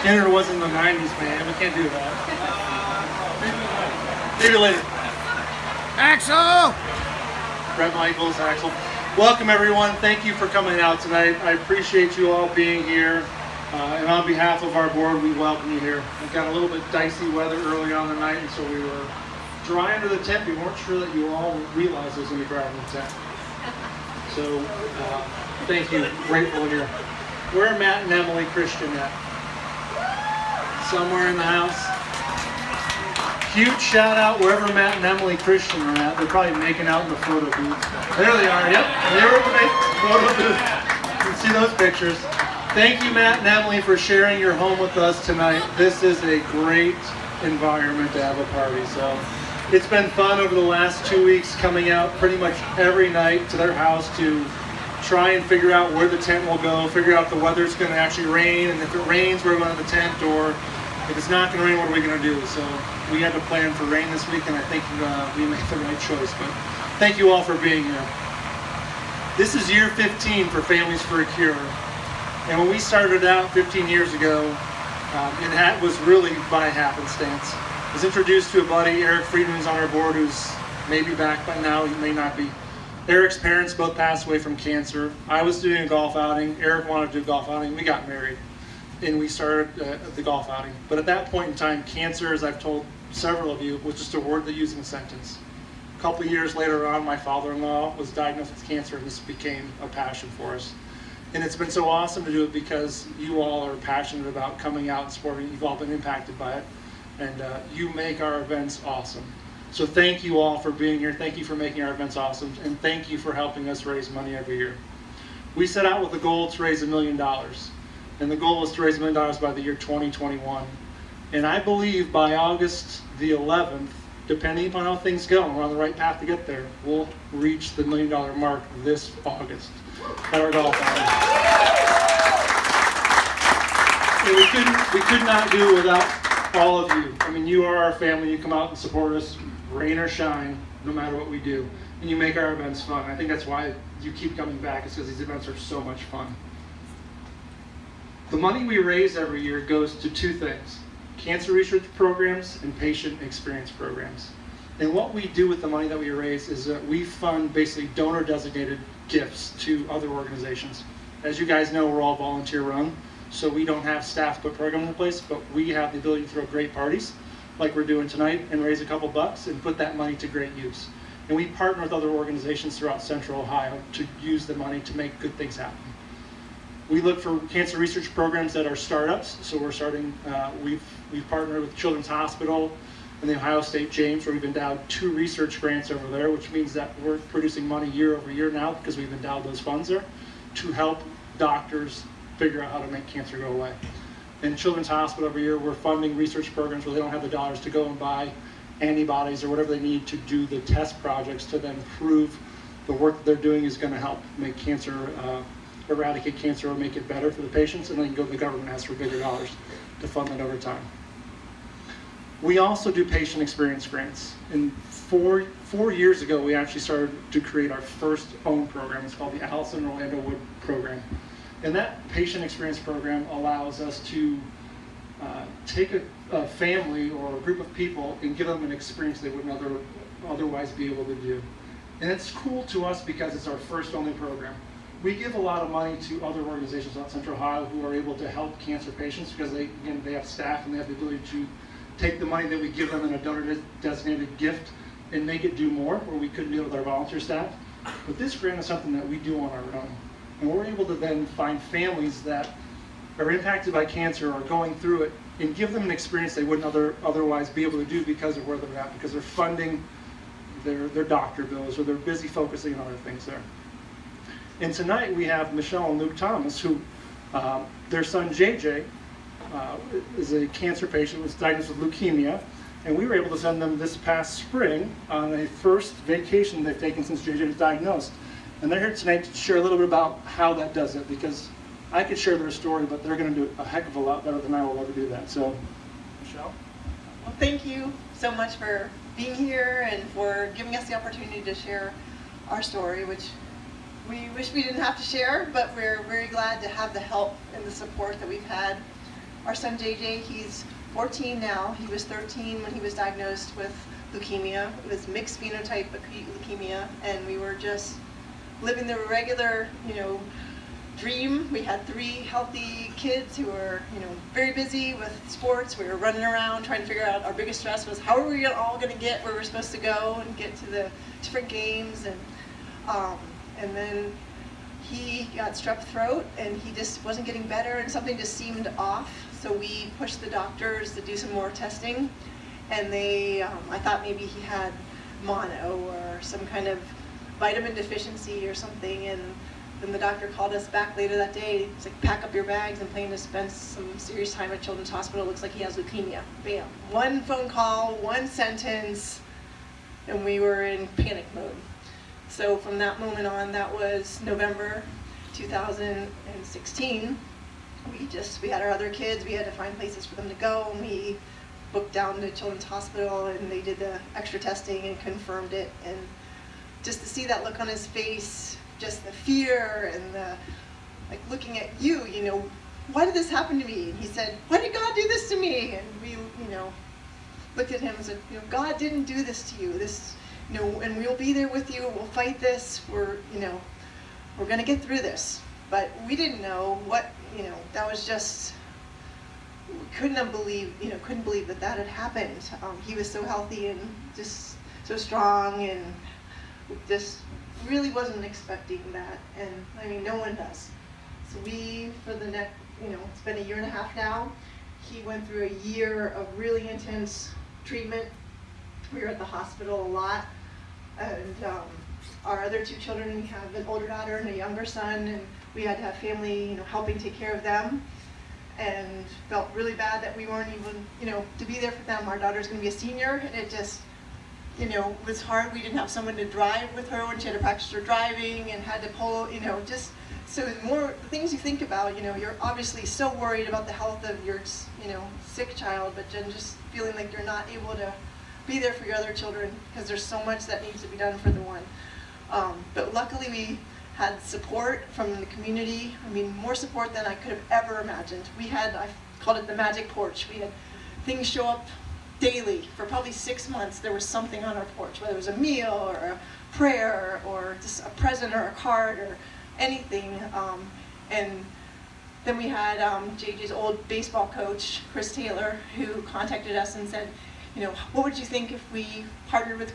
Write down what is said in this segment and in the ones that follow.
Skinner was in the 90s, man. We can't do that. Maybe later. Axel! Brett Michaels, Axel. Welcome, everyone. Thank you for coming out tonight. I appreciate you all being here. And on behalf of our board, we welcome you here. We've got a little bit dicey weather early on the night, and so we were dry under the tent. We weren't sure that you all realized it was going to be dry under the tent. So, thank you. Grateful here. Where are Matt and Emily Christian at? Somewhere in the house. Huge shout out wherever Matt and Emily Christian are at. They're probably making out in the photo booth. There they are. Yep, they were in the photo booth. You can see those pictures. Thank you, Matt and Emily, for sharing your home with us tonight. This is a great environment to have a party. So it's been fun over the last 2 weeks, coming out pretty much every night to their house to try and figure out where the tent will go, figure out if the weather's going to actually rain, and if it rains, we're going to the tent, or if it's not going to rain, what are we going to do? So we had to plan for rain this week, and I think we made the right choice. But thank you all for being here. This is year 15 for Families for a Cure. And when we started out 15 years ago, it was really by happenstance. I was introduced to a buddy, Eric Friedman's on our board, who's maybe back by now, he may not be. Eric's parents both passed away from cancer. I was doing a golf outing. Eric wanted to do a golf outing. We got married, and we started the golf outing. But at that point in time, cancer, as I've told several of you, was just a word they use in a sentence. A couple of years later on, my father-in-law was diagnosed with cancer, and this became a passion for us. And it's been so awesome to do it because you all are passionate about coming out and supporting. You've all been impacted by it, and you make our events awesome. So thank you all for being here. Thank you for making our events awesome, and thank you for helping us raise money every year. We set out with the goal to raise $1 million, and the goal was to raise $1 million by the year 2021. And I believe by August the 11th, depending upon how things go, and we're on the right path to get there, we'll reach the $1 million mark this August at our golf outing. And we could not do it without all of you. I mean, you are our family. You come out and support us, rain or shine, no matter what we do. And you make our events fun. I think that's why you keep coming back, is because these events are so much fun. The money we raise every year goes to two things: cancer research programs and patient experience programs. And what we do with the money that we raise is that we fund basically donor-designated gifts to other organizations. As you guys know, we're all volunteer-run, so we don't have staff to put programs in place, but we have the ability to throw great parties, like we're doing tonight, and raise a couple bucks and put that money to great use. And we partner with other organizations throughout Central Ohio to use the money to make good things happen. We look for cancer research programs that are startups, so we're starting, we've partnered with Children's Hospital and the Ohio State James, where we've endowed 2 research grants over there, which means that we're producing money year over year now because we've endowed those funds there to help doctors figure out how to make cancer go away. In Children's Hospital every year, we're funding research programs where they don't have the dollars to go and buy antibodies or whatever they need to do the test projects to then prove the work that they're doing is going to help make cancer, eradicate cancer or make it better for the patients, and then the government asks for bigger dollars to fund that over time. We also do patient experience grants. And four years ago, we actually started to create our first own program. It's called the Allison Orlando Wood Program. And that patient experience program allows us to take a family or a group of people and give them an experience they wouldn't otherwise be able to do. And it's cool to us because it's our first only program. We give a lot of money to other organizations out Central Ohio who are able to help cancer patients because they have staff and they have the ability to take the money that we give them in a donor-designated gift and make it do more, where we couldn't do it with our volunteer staff. But this grant is something that we do on our own. And we're able to then find families that are impacted by cancer or going through it and give them an experience they wouldn't otherwise be able to do because of where they're at, because they're funding their doctor bills or they're busy focusing on other things there. And tonight we have Michelle and Luke Thomas, who their son JJ is a cancer patient, was diagnosed with leukemia, and we were able to send them this past spring on a first vacation they've taken since JJ was diagnosed. And they're here tonight to share a little bit about how that does it, because I could share their story, but they're going to do it a heck of a lot better than I will ever do that. So, Michelle? Well, thank you so much for being here and for giving us the opportunity to share our story, which we wish we didn't have to share, but we're very glad to have the help and the support that we've had our son JJ, he's 14 now. He was 13 when he was diagnosed with leukemia. It was mixed phenotype acute leukemia, and we were just living the regular, dream. We had 3 healthy kids who were, very busy with sports. We were running around trying to figure out. Our biggest stress was how are we all going to get where we're supposed to go and get to the different games. And then he got strep throat, and he just wasn't getting better, and something just seemed off. So we pushed the doctors to do some more testing, and I thought maybe he had mono or some kind of vitamin deficiency or something. And then the doctor called us back later that day. He's like, pack up your bags and plan to spend some serious time at Children's Hospital. Looks like he has leukemia. Bam. One phone call, one sentence, and we were in panic mode. So from that moment on, that was November 2016. We had our other kids. We had to find places for them to go, and we booked down to Children's Hospital, and they did the extra testing and confirmed it. And just to see that look on his face, just the fear and the looking at you, why did this happen to me? And he said, why did God do this to me? And we, looked at him and said, God didn't do this to you. This, and we'll be there with you. We'll fight this. We're going to get through this. But we didn't know what, that was just, we couldn't believe that had happened. He was so healthy and just so strong, and just really wasn't expecting that. And no one does. So for the next, it's been 1.5 years now. He went through a year of really intense treatment. We were at the hospital a lot. And our other 2 children, we have an older daughter and a younger son, and we had to have family, helping take care of them. And felt really bad that we weren't even, to be there for them. Our daughter's going to be a senior, and it just, was hard. We didn't have someone to drive with her when she had to practice her driving, and had to pull, just so more things you think about. You're obviously so worried about the health of your, sick child, but then just feeling like you're not able to be there for your other children because there's so much that needs to be done for the one. But luckily we had support from the community. More support than I could have ever imagined. I called it the magic porch. We had things show up daily for probably 6 months. There was something on our porch, whether it was a meal or a prayer or just a present or a card or anything. And then we had JJ's old baseball coach, Chris Taylor, who contacted us and said, what would you think if we partnered with,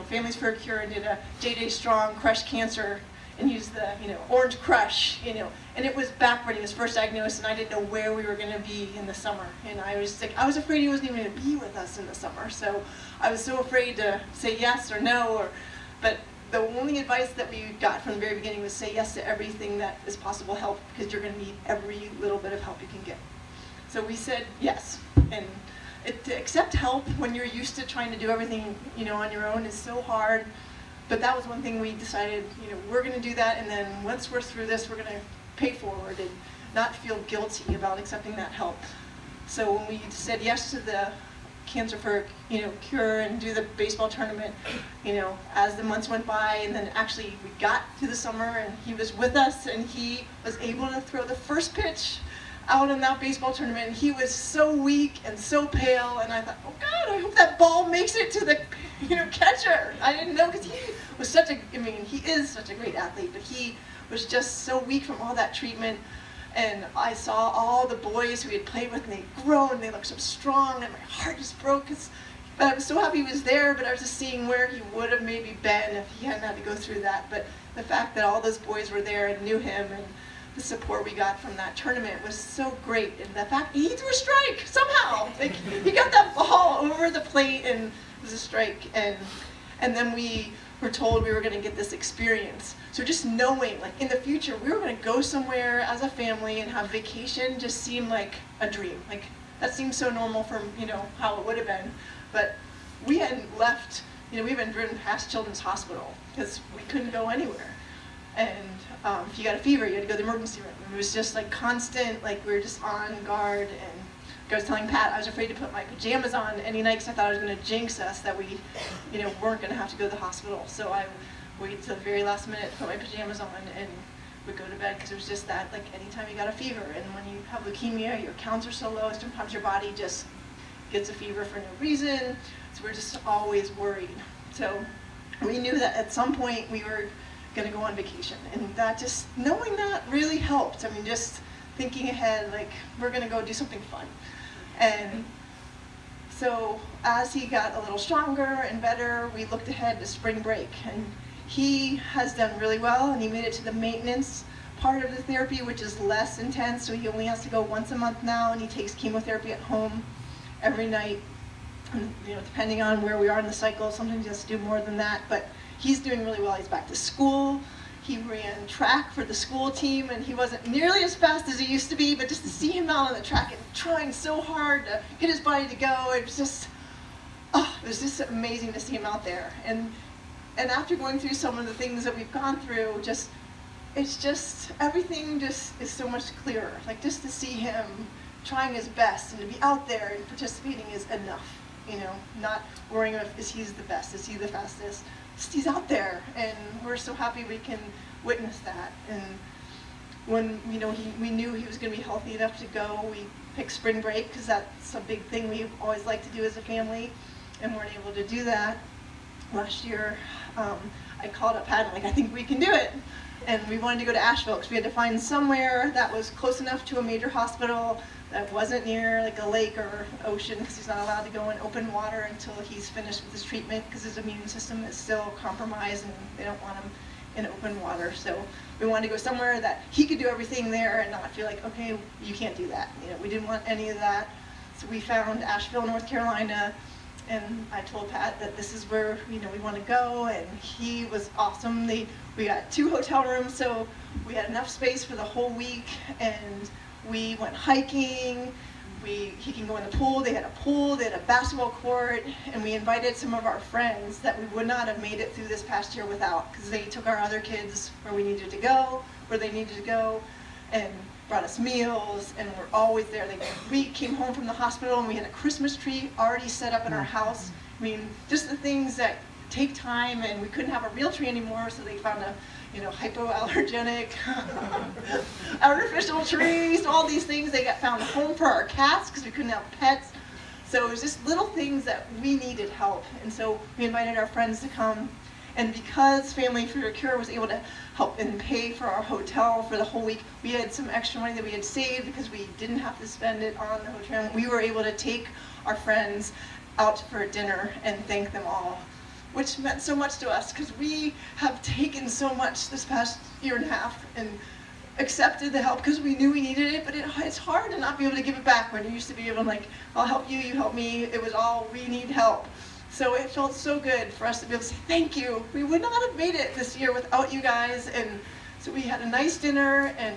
Families for a Cure and did a JJ Strong Crush Cancer and used the, Orange Crush, and it was back when he was first diagnosed, and I didn't know where we were going to be in the summer. And I was afraid he wasn't even going to be with us in the summer. So I was so afraid to say yes or no, but the only advice that we got from the very beginning was say yes to everything that is possible help, because you're going to need every little bit of help you can get. So we said yes. And to accept help when you're used to trying to do everything, on your own is so hard. But that was one thing we decided, we're going to do that, and then once we're through this, we're going to pay forward and not feel guilty about accepting that help. So when we said yes to the Cancer for Cure and do the baseball tournament, as the months went by, and then actually we got to the summer and he was with us, and he was able to throw the first pitch out in that baseball tournament, and he was so weak and so pale, and I thought, oh God, I hope that ball makes it to the catcher. I didn't know, because he was he is such a great athlete, but he was just so weak from all that treatment. And I saw all the boys who he had played with, and they'd grown, and they looked so strong, and my heart just broke. But I was so happy he was there, but I was just seeing where he would have maybe been if he hadn't had to go through that. But the fact that all those boys were there and knew him, and the support we got from that tournament was so great. And the fact he threw a strike somehow, he got that ball over the plate, and it was a strike. And then we were told we were going to get this experience. So just knowing, in the future, we were going to go somewhere as a family and have vacation just seemed like a dream. That seemed so normal from, how it would have been. But we hadn't left, we hadn't driven past Children's Hospital because we couldn't go anywhere. And if you got a fever, you had to go to the emergency room. It was just constant, we were just on guard. And I was telling Pat I was afraid to put my pajamas on any night because I thought I was going to jinx us that we, weren't going to have to go to the hospital. So I waited till the very last minute to put my pajamas on, and would go to bed because it was just that, like anytime you got a fever, and when you have leukemia, your counts are so low, sometimes your body just gets a fever for no reason, so we're just always worried. So we knew that at some point we were going to go on vacation, and that just, knowing that really helped. I mean, just thinking ahead, like, we're going to go do something fun. And so as he got a little stronger and better, we looked ahead to spring break, and he has done really well, and he made it to the maintenance part of the therapy, which is less intense, so he only has to go once a month now, and he takes chemotherapy at home every night. And, you know, depending on where we are in the cycle, sometimes he has to do more than that, but he's doing really well. He's back to school. He ran track for the school team, and he wasn't nearly as fast as he used to be, but just to see him out on the track and trying so hard to get his body to go, it was just amazing to see him out there. And after going through some of the things that we've gone through, it's just, everything just is so much clearer. Like, just to see him trying his best and to be out there and participating is enough, you know, not worrying if is he the best, is he the fastest. Just he's out there, and we're so happy we can witness that. And when, you know, we knew he was going to be healthy enough to go, we picked spring break because that's a big thing we always like to do as a family, and weren't able to do that. Last year, I called up Pat, like, I think we can do it. And we wanted to go to Asheville because we had to find somewhere that was close enough to a major hospital that wasn't near like a lake or ocean, because he's not allowed to go in open water until he's finished with his treatment because his immune system is still compromised and they don't want him in open water. So we wanted to go somewhere that he could do everything there and not feel like, okay, you can't do that. You know, we didn't want any of that. So we found Asheville, North Carolina, and I told Pat that this is where, you know, we want to go, and he was awesome. We got 2 hotel rooms, so we had enough space for the whole week, and we went hiking. He can go in the pool. They had a pool, they had a basketball court, and we invited some of our friends that we would not have made it through this past year without, because they took our other kids where we needed to go, where they needed to go, and brought us meals, and we're always there. We came home from the hospital, and we had a Christmas tree already set up in our house. I mean, just the things that take time, and we couldn't have a real tree anymore, so they found a, you know, hypoallergenic, artificial tree, so all these things. They got found a home for our cats because we couldn't have pets. So it was just little things that we needed help, and so we invited our friends to come. And because Family for Your Cure was able to help and pay for our hotel for the whole week, we had some extra money that we had saved because we didn't have to spend it on the hotel. We were able to take our friends out for dinner and thank them all, which meant so much to us because we have taken so much this past year and a half and accepted the help because we knew we needed it, but it's hard to not be able to give it back when you used to be able to, like, I'll help you, you help me. It was all, we need help. So it felt so good for us to be able to say thank you. We would not have made it this year without you guys. And so we had a nice dinner, and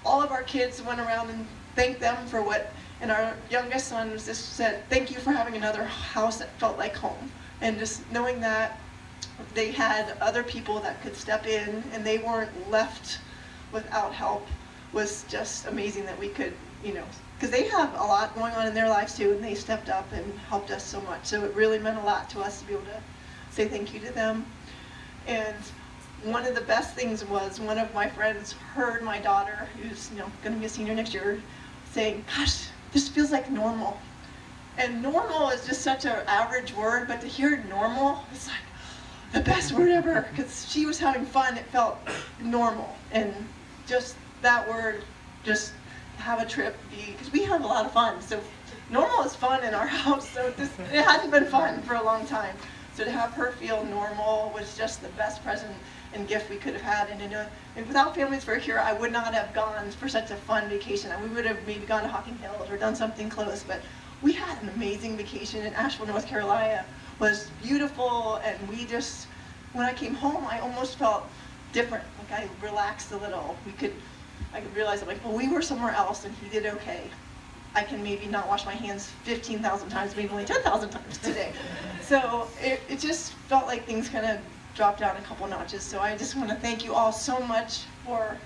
all of our kids went around and thanked them for what, and our youngest son just said, thank you for having another house that felt like home. And just knowing that they had other people that could step in and they weren't left without help was just amazing that we could, you know, because they have a lot going on in their lives too, and they stepped up and helped us so much. So it really meant a lot to us to be able to say thank you to them. And one of the best things was one of my friends heard my daughter, who's, you know, going to be a senior next year, saying, gosh, this feels like normal. And normal is just such an average word, but to hear normal, it's like the best word ever, because she was having fun. It felt normal. And just that word, just have a trip, because we have a lot of fun. So normal is fun in our house, so it hasn't been fun for a long time. So to have her feel normal was just the best present and gift we could have had. And without Families for a Cure, I would not have gone for such a fun vacation. We would have maybe gone to Hocking Hills or done something close, but we had an amazing vacation in Asheville, North Carolina. It was beautiful, and we just, when I came home, I almost felt different. Like I relaxed a little. I could realize, I'm like, well, we were somewhere else, and he did okay. I can maybe not wash my hands 15,000 times, maybe only 10,000 times today. So it just felt like things kind of dropped down a couple notches. So I just want to thank you all so much for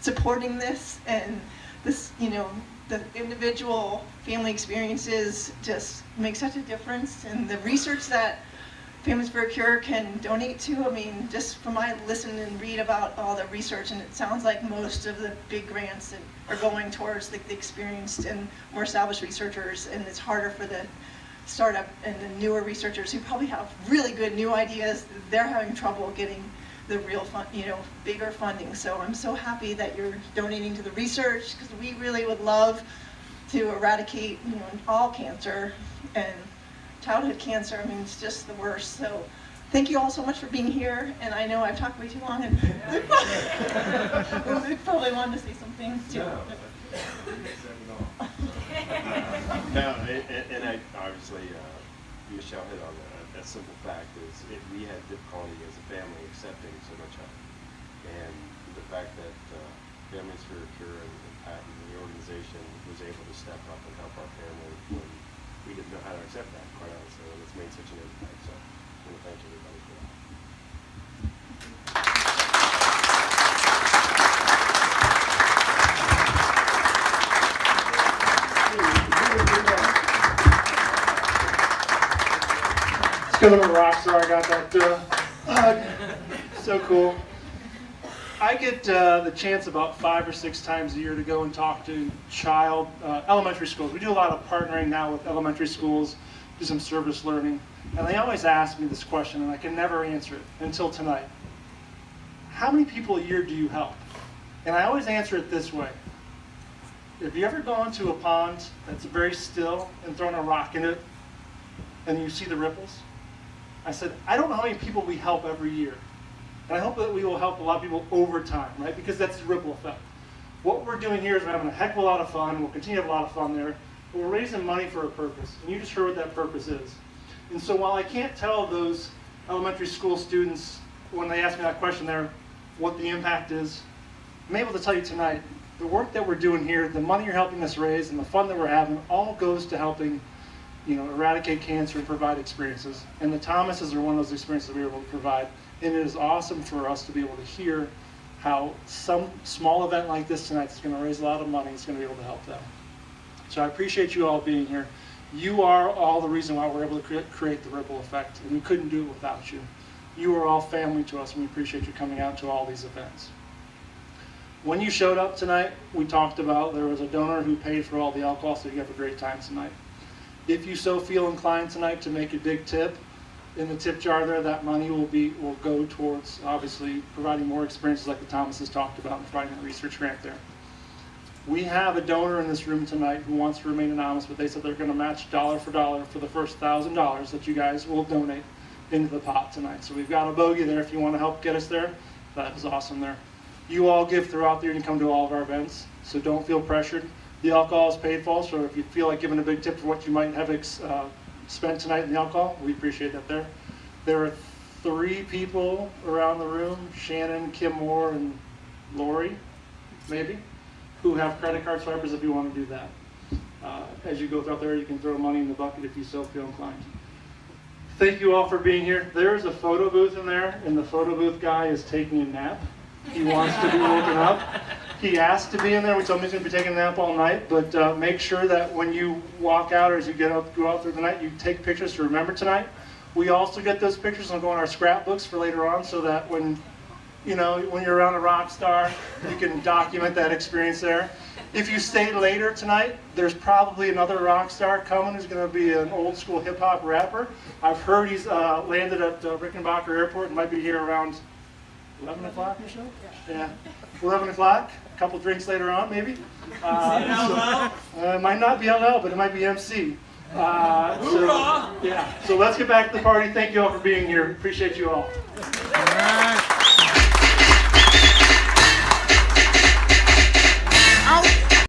supporting this, and this, you know, the individual family experiences just make such a difference. And the research that Families for a Cure can donate to. I mean, just from my listen and read about all the research, and it sounds like most of the big grants that are going towards the experienced and more established researchers, and it's harder for the startup and the newer researchers who probably have really good new ideas. They're having trouble getting the real fund, bigger funding. So I'm so happy that you're donating to the research, because we really would love to eradicate, all cancer and childhood cancer. I mean, it's just the worst. So thank you all so much for being here. And I know I've talked way too long, and Luke probably wanted to say something too. No, and I obviously, Michelle hit on a simple fact is we had difficulty as a family accepting so much help. And the fact that Families for a Cure and Pat and the organization was able to step up and help our family when we didn't know how to accept that, quite honestly, and it's made such an impact. So I want to thank everybody for that. Let's go to the rock star. I got that. So cool. I get the chance about 5 or 6 times a year to go and talk to elementary schools. We do a lot of partnering now with elementary schools, do some service learning, and they always ask me this question, and I can never answer it until tonight. How many people a year do you help? And I always answer it this way. Have you ever gone to a pond that's very still and thrown a rock in it, and you see the ripples? I said, I don't know how many people we help every year. And I hope that we will help a lot of people over time, right? Because that's the ripple effect. What we're doing here is we're having a heck of a lot of fun. We'll continue to have a lot of fun there. But we're raising money for a purpose. And you just heard what that purpose is. And so while I can't tell those elementary school students, when they ask me that question there, what the impact is, I'm able to tell you tonight, the work that we're doing here, the money you're helping us raise, and the fun that we're having, all goes to helping eradicate cancer and provide experiences. And the Thomases are one of those experiences that we're able to provide. And it is awesome for us to be able to hear how some small event like this tonight is going to raise a lot of money. It's going to be able to help them. So I appreciate you all being here. You are all the reason why we're able to create the ripple effect, and we couldn't do it without you. You are all family to us, and we appreciate you coming out to all these events. When you showed up tonight, we talked about there was a donor who paid for all the alcohol, so you have a great time tonight. If you so feel inclined tonight to make a big tip, in the tip jar there, that money will go towards obviously providing more experiences like the Thomases talked about and providing a research grant there. We have a donor in this room tonight who wants to remain anonymous, but they said they're going to match dollar for dollar for the first $1,000 that you guys will donate into the pot tonight. So we've got a bogey there if you want to help get us there. That is awesome there. You all give throughout the year and come to all of our events, so don't feel pressured. The alcohol is paid for, so if you feel like giving a big tip for what you might have spent tonight in the alcohol, we appreciate that there. There are 3 people around the room, Shannon, Kim Moore, and Lori, maybe, who have credit card swipers if you want to do that. As you go throughout there, you can throw money in the bucket if you so feel inclined. Thank you all for being here. There's a photo booth in there, and the photo booth guy is taking a nap. He wants to be woken up. He asked to be in there. We told him he's going to be taking a nap all night, but make sure that when you walk out or as you go out through the night, you take pictures to remember tonight. We also get those pictures and go in our scrapbooks for later on, so that when you're around a rock star, you can document that experience there. If you stay later tonight, there's probably another rock star coming who's going to be an old school hip hop rapper. I've heard he's landed at Rickenbacker Airport and might be here around 11 o'clock or so? Yeah. 11 o'clock, a couple drinks later on maybe. It might not be LL, but it might be MC. So let's get back to the party. Thank you all for being here. Appreciate you all.